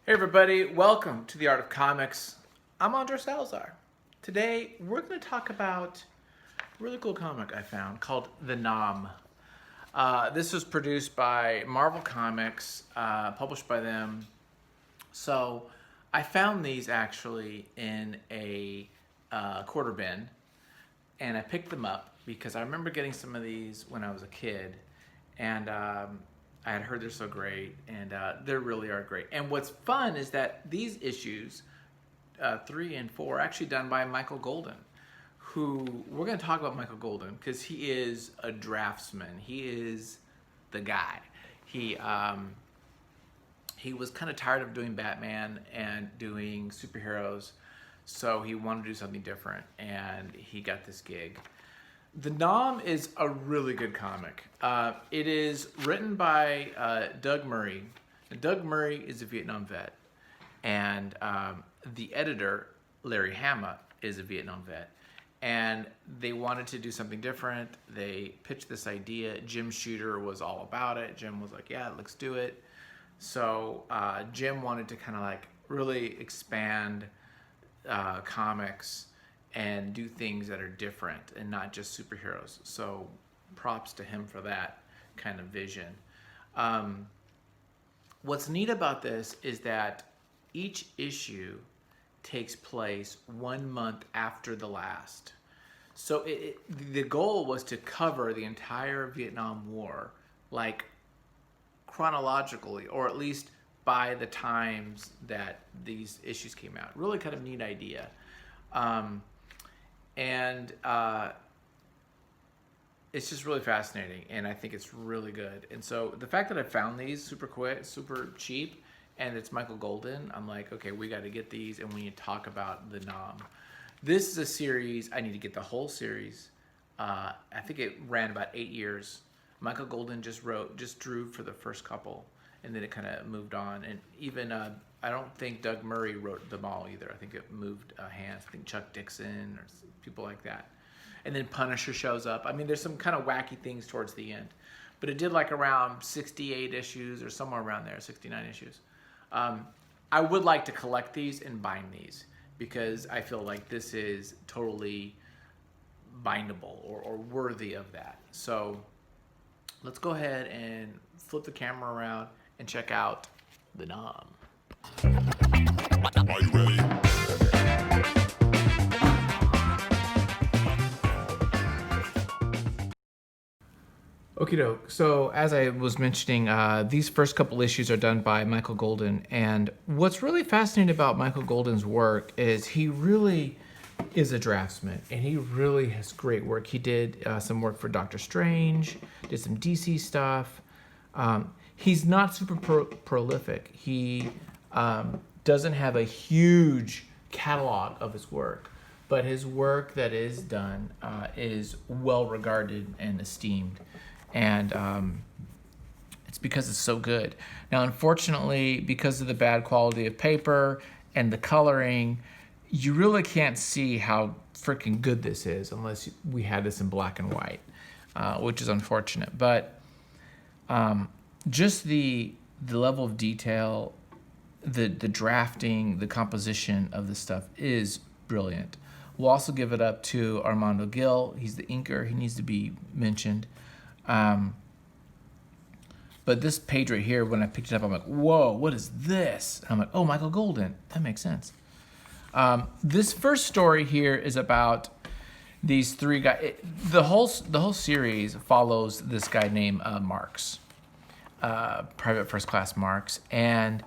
Hey everybody, welcome to the Art of Comics. I'm Andre Salazar. Today we're going to talk about a really cool comic I found called The Nom. This was produced by Marvel Comics, published by them. So I found these actually in a quarter bin, and I picked them up because I remember getting some of these when I was a kid, and I had heard they're so great, and they really are great. And what's fun is that these issues, 3 and 4, are actually done by Michael Golden, who, we're going to talk about Michael Golden because he is a draftsman. He is the guy. He was kind of tired of doing Batman and doing superheroes, so he wanted to do something different, and he got this gig. The Nom is a really good comic. It is written by Doug Murray. And Doug Murray is a Vietnam vet. And the editor, Larry Hama, is a Vietnam vet. And they wanted to do something different. They pitched this idea. Jim Shooter was all about it. Jim was like, yeah, let's do it. So Jim wanted to kind of like really expand comics and do things that are different and not just superheroes. So props to him for that kind of vision. What's neat about this is that each issue takes place 1 month after the last. So the goal was to cover the entire Vietnam War, like chronologically, or at least by the times that these issues came out. Really kind of neat idea. And it's just really fascinating, and I think it's really good. And so the fact that I found these super quick, super cheap, and it's Michael Golden, I'm like, okay, we got to get these, and we need to talk about The Nom. This is a series, I need to get the whole series. I think it ran about 8 years. Michael Golden just drew for the first couple, and then it kind of moved on. And even I don't think Doug Murray wrote them all either. I think it moved hands. I think Chuck Dixon or people like that. And then Punisher shows up. I mean, there's some kind of wacky things towards the end. But it did like around 68 issues or somewhere around there, 69 issues. I would like to collect these and bind these because I feel like this is totally bindable or worthy of that. So let's go ahead and flip the camera around and check out The Nom. Are you ready? Okie doke. So as I was mentioning, these first couple issues are done by Michael Golden. And what's really fascinating about Michael Golden's work is he really is a draftsman, and he really has great work. He did some work for Doctor Strange, did some DC stuff. He's not super prolific. He doesn't have a huge catalog of his work, but his work that is done is well regarded and esteemed, and it's because it's so good. Now, unfortunately, because of the bad quality of paper and the coloring, you really can't see how freaking good this is unless we had this in black and white, which is unfortunate. But just the level of detail, the drafting, the composition of this stuff is brilliant. We'll also give it up to Armando Gil. He's the inker. He needs to be mentioned. But this page right here, when I picked it up, I'm like, whoa, what is this? And I'm like, oh, Michael Golden. That makes sense. This first story here is about these three guys. The whole series follows this guy named Marks, Private First Class Marks, and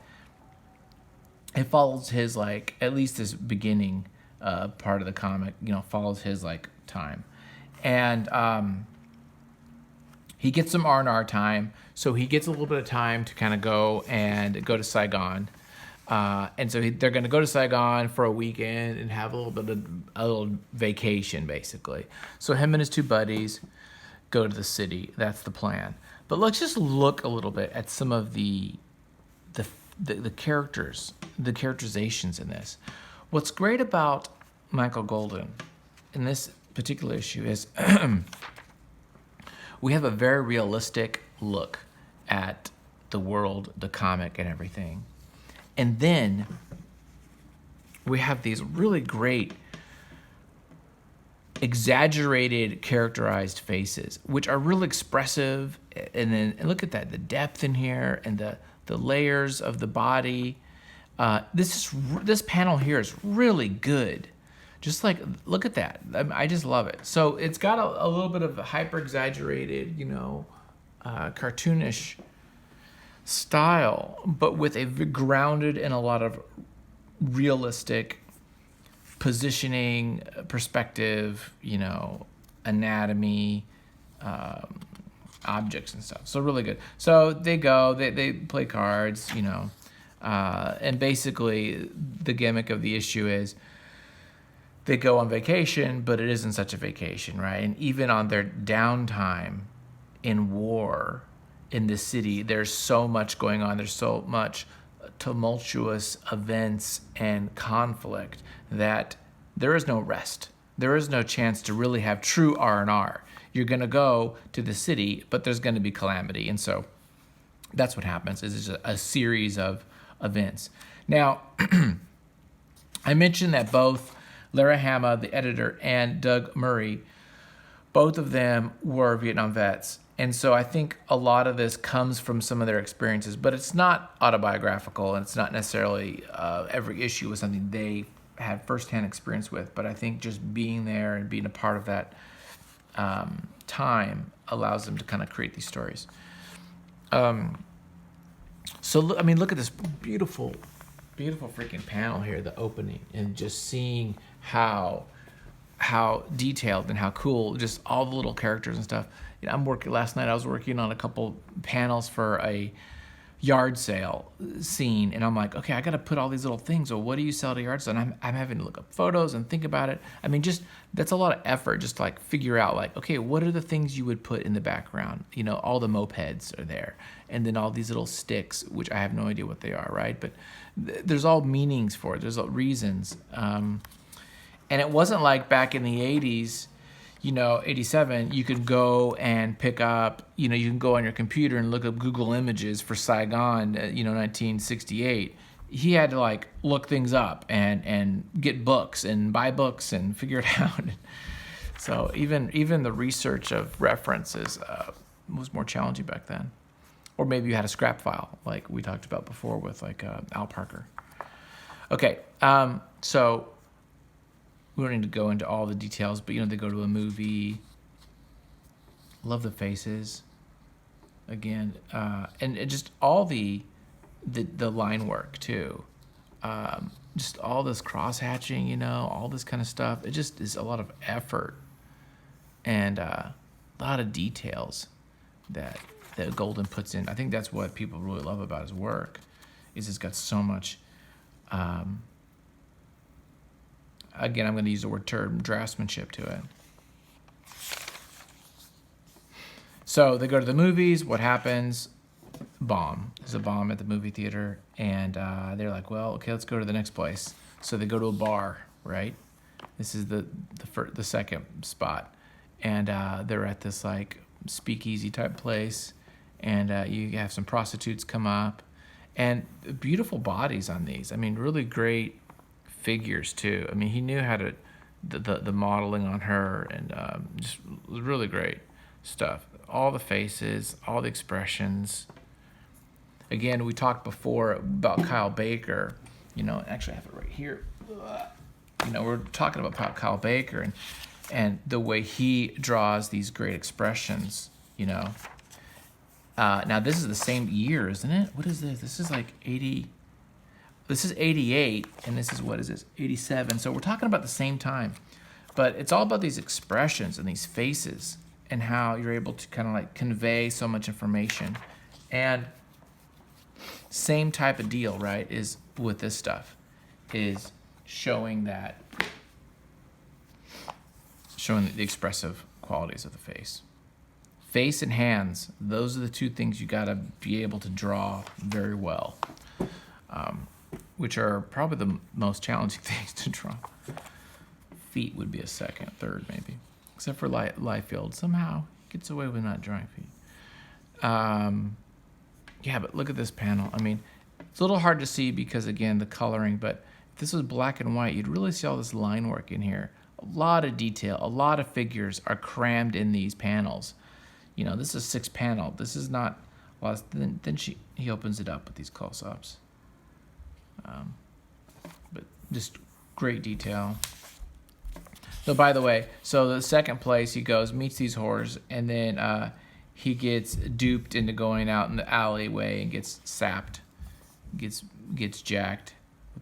it follows his, like, at least this beginning part of the comic, follows his like time, and he gets some R&R time, so he gets a little bit of time to kind of go to Saigon. And so they're going to go to Saigon for a weekend and have a little vacation, basically. So him and his two buddies go to the city. That's the plan. But let's just look a little bit at some of the characters, the characterizations in this. What's great about Michael Golden in this particular issue is we have a very realistic look at the world, the comic, and everything. And then we have these really great exaggerated characterized faces, which are real expressive. And then look at that, the depth in here and the layers of the body. This panel here is really good. Just like, look at that. I just love it. So it's got a little bit of a hyper exaggerated, cartoonish style, but with a grounded and a lot of realistic positioning, perspective, anatomy, objects and stuff. So really good. So they play cards, and basically the gimmick of the issue is they go on vacation, but it isn't such a vacation, right? And even on their downtime in war in the city, there's so much going on. There's so much tumultuous events and conflict that there is no rest. There is no chance to really have true R&R. You're going to go to the city, but there's going to be calamity. And so that's what happens, is a series of events. Now, I mentioned that both Lara Hama, the editor, and Doug Murray, both of them were Vietnam vets. And so I think a lot of this comes from some of their experiences, but it's not autobiographical, and it's not necessarily every issue was something they had firsthand experience with. But I think just being there and being a part of that time allows them to kind of create these stories. So look at this beautiful freaking panel here, the opening, and just seeing how detailed and how cool just all the little characters and stuff. Last night I was working on a couple panels for a yard sale scene, and I'm like, okay, I got to put all these little things. Well, what do you sell at a yard sale? And I'm having to look up photos and think about it. Just that's a lot of effort, just to like figure out like, okay, what are the things you would put in the background? All the mopeds are there, and then all these little sticks, which I have no idea what they are, right? But there's all meanings for it. There's all reasons. And it wasn't like back in the 80s, 87, you could go and pick up, you can go on your computer and look up Google Images for Saigon, 1968. He had to like look things up and get books and buy books and figure it out. So even the research of references was more challenging back then. Or maybe you had a scrap file like we talked about before with like Al Parker. Okay, so we don't need to go into all the details, but they go to a movie. Love the faces, again, and just all the line work too. Just all this cross hatching, all this kind of stuff. It just is a lot of effort and a lot of details that Golden puts in. I think that's what people really love about his work, is it's got so much. Again, I'm going to use the word draftsmanship to it. So they go to the movies. What happens? Bomb. There's a bomb at the movie theater. And they're like, well, okay, let's go to the next place. So they go to a bar, right? This is the second spot. And they're at this like speakeasy type place. And you have some prostitutes come up. And beautiful bodies on these. Really great figures too. He knew how to the modeling on her, and just really great stuff. All the faces, all the expressions. Again, we talked before about Kyle Baker. Actually I have it right here. We're talking about Kyle Baker and the way he draws these great expressions. Now this is the same year, isn't it? What is this? This is like 80. This is 88, and this is, what is this, 87. So we're talking about the same time. But it's all about these expressions and these faces and how you're able to kind of like convey so much information. And same type of deal, right, is with this stuff, is showing the expressive qualities of the face. Face and hands, those are the two things you got to be able to draw very well. Which are probably the most challenging things to draw. Feet would be a second, third maybe. Except for Liefeld. Somehow he gets away with not drawing feet. Yeah, but look at this panel. It's a little hard to see because, again, the coloring, but if this was black and white, you'd really see all this line work in here. A lot of detail, a lot of figures are crammed in these panels. You know, this is 6 panel. This is not, well, then he opens it up with these close-ups. But just great detail. So by the way, so the second place he goes, meets these whores, and then he gets duped into going out in the alleyway and gets sapped, gets jacked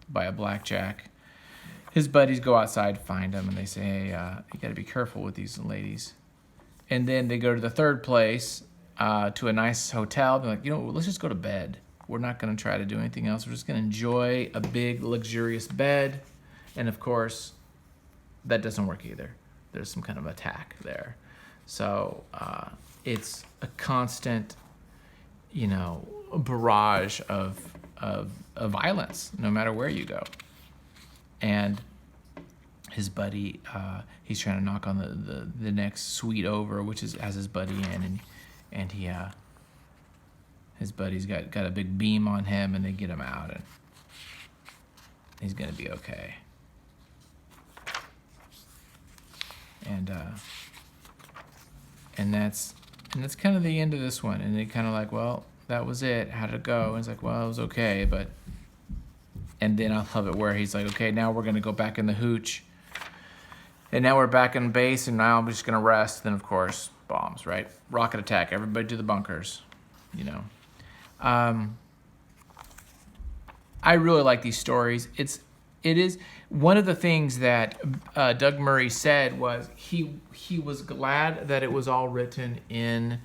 by a blackjack. His buddies go outside, find him, and they say, hey, you got to be careful with these ladies. And then they go to the third place, to a nice hotel. They're like, you know, let's just go to bed. We're not going to try to do anything else. We're just going to enjoy a big, luxurious bed. And of course, that doesn't work either. There's some kind of attack there. So it's a constant, you know, barrage of violence, no matter where you go. And his buddy, he's trying to knock on the next suite over, which has his buddy in, and he his buddy's got a big beam on him, and they get him out, and he's gonna be okay. And that's kind of the end of this one. And they kind of like, well, that was it. How'd it go? And it's like, well, it was okay, but. And then I love it where he's like, okay, now we're gonna go back in the hooch, and now we're back in base, and now I'm just gonna rest. Then of course, bombs, right? Rocket attack. Everybody to the bunkers, you know. I really like these stories. It is one of the things that Doug Murray said was he was glad that it was all written in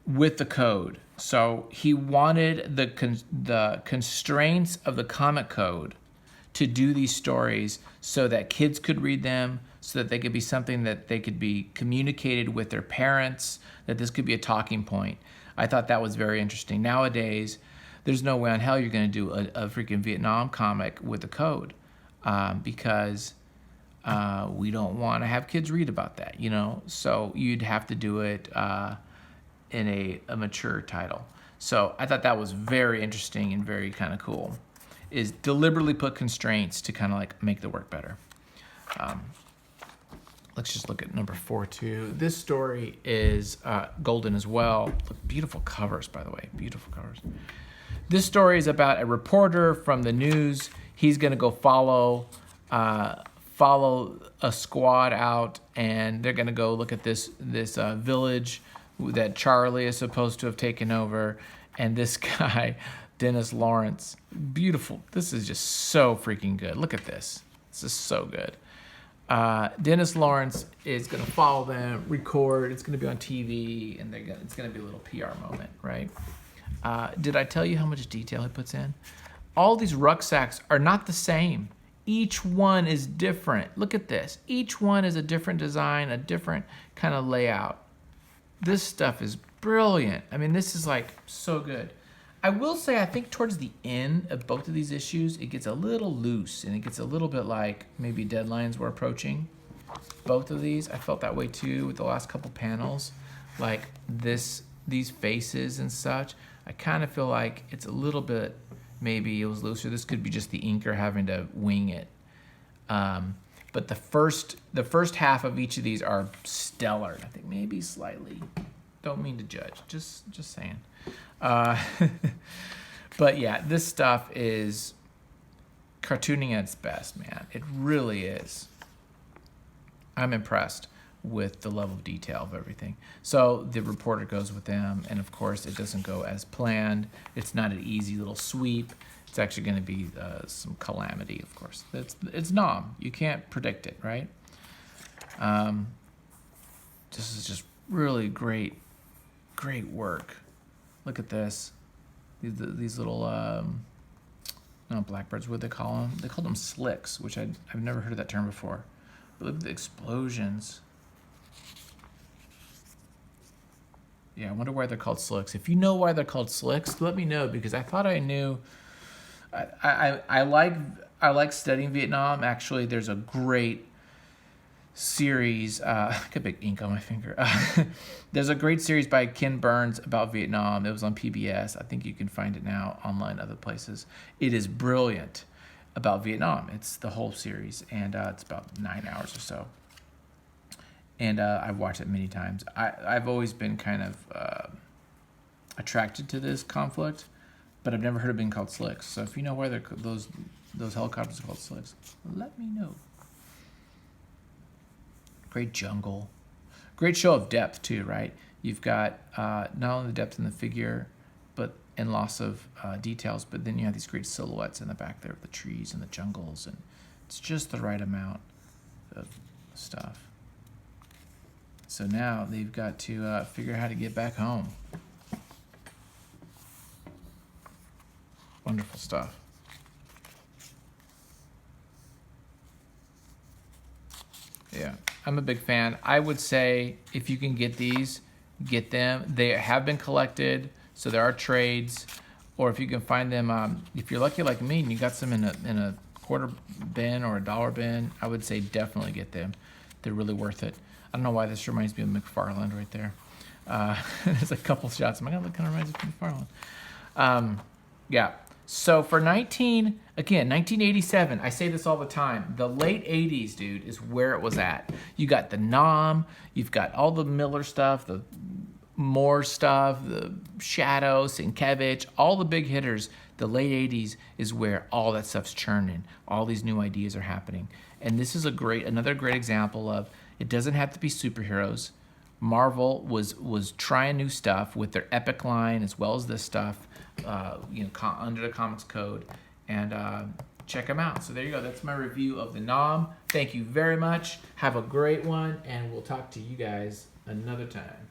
with the code. So he wanted the constraints of the comic code to do these stories so that kids could read them, so that they could be something that they could be communicated with their parents, that this could be a talking point. I thought that was very interesting. Nowadays, there's no way in hell you're going to do a freaking Vietnam comic with the code, because we don't want to have kids read about that, you know? So you'd have to do it in a mature title. So I thought that was very interesting and very kind of cool, is deliberately put constraints to kind of like make the work better. Let's just look at number 4 too. This story is golden as well. Beautiful covers, by the way, beautiful covers. This story is about a reporter from the news. He's gonna go follow a squad out, and they're gonna go look at this village that Charlie is supposed to have taken over. And this guy, Dennis Lawrence, beautiful. This is just so freaking good. Look at this. This is so good. Dennis Lawrence is going to follow them, record. It's going to be on TV, and it's going to be a little PR moment, right? Did I tell you how much detail he puts in? All these rucksacks are not the same. Each one is different. Look at this. Each one is a different design, a different kind of layout. This stuff is brilliant. I mean, this is like so good. I will say, I think towards the end of both of these issues, it gets a little loose, and it gets a little bit like maybe deadlines were approaching. Both of these, I felt that way too with the last couple panels. Like these faces and such, I kind of feel like it's a little bit, maybe it was looser. This could be just the inker having to wing it. But the first half of each of these are stellar. I think maybe slightly. Don't mean to judge. Just saying. But yeah, this stuff is cartooning at its best, man. It really is. I'm impressed with the level of detail of everything. So the reporter goes with them, and of course it doesn't go as planned. It's not an easy little sweep. It's actually going to be some calamity, of course. It's Nam. You can't predict it, right? This is just really great work. Look at this. These little, not blackbirds, what do they call them? They call them slicks, which I've never heard of that term before. But look at the explosions. Yeah, I wonder why they're called slicks. If you know why they're called slicks, let me know, because I thought I knew. I like studying Vietnam. Actually, there's a great series. I got big ink on my finger. There's a great series by Ken Burns about Vietnam. It was on PBS. I think you can find it now online other places. It is brilliant about Vietnam. It's the whole series, and it's about 9 hours or so. And I've watched it many times. I've always been kind of attracted to this conflict, but I've never heard of being called slicks. So if you know where those helicopters are called slicks, let me know. Great jungle. Great show of depth too, right? You've got not only the depth in the figure, but and loss of details, but then you have these great silhouettes in the back there of the trees and the jungles, and it's just the right amount of stuff. So now they've got to figure out how to get back home. Wonderful stuff. Yeah, I'm a big fan. I would say if you can get these, get them. They have been collected, so there are trades. Or if you can find them, if you're lucky like me and you got some in a quarter bin or a dollar bin, I would say definitely get them. They're really worth it. I don't know why this reminds me of McFarlane right there. There's a couple shots. Oh my God, that kind of reminds me of McFarlane. Yeah. So for 1987, I say this all the time, the late 80s, dude, is where it was at. You got the Nom, you've got all the Miller stuff, the Moore stuff, the Shadow, Sienkiewicz, all the big hitters. The late 80s is where all that stuff's churning. All these new ideas are happening. And this is another great example of it doesn't have to be superheroes. Marvel was trying new stuff with their Epic line as well as this stuff, under the Comics Code, and check them out. So there you go. That's my review of the Nom. Thank you very much. Have a great one, and we'll talk to you guys another time.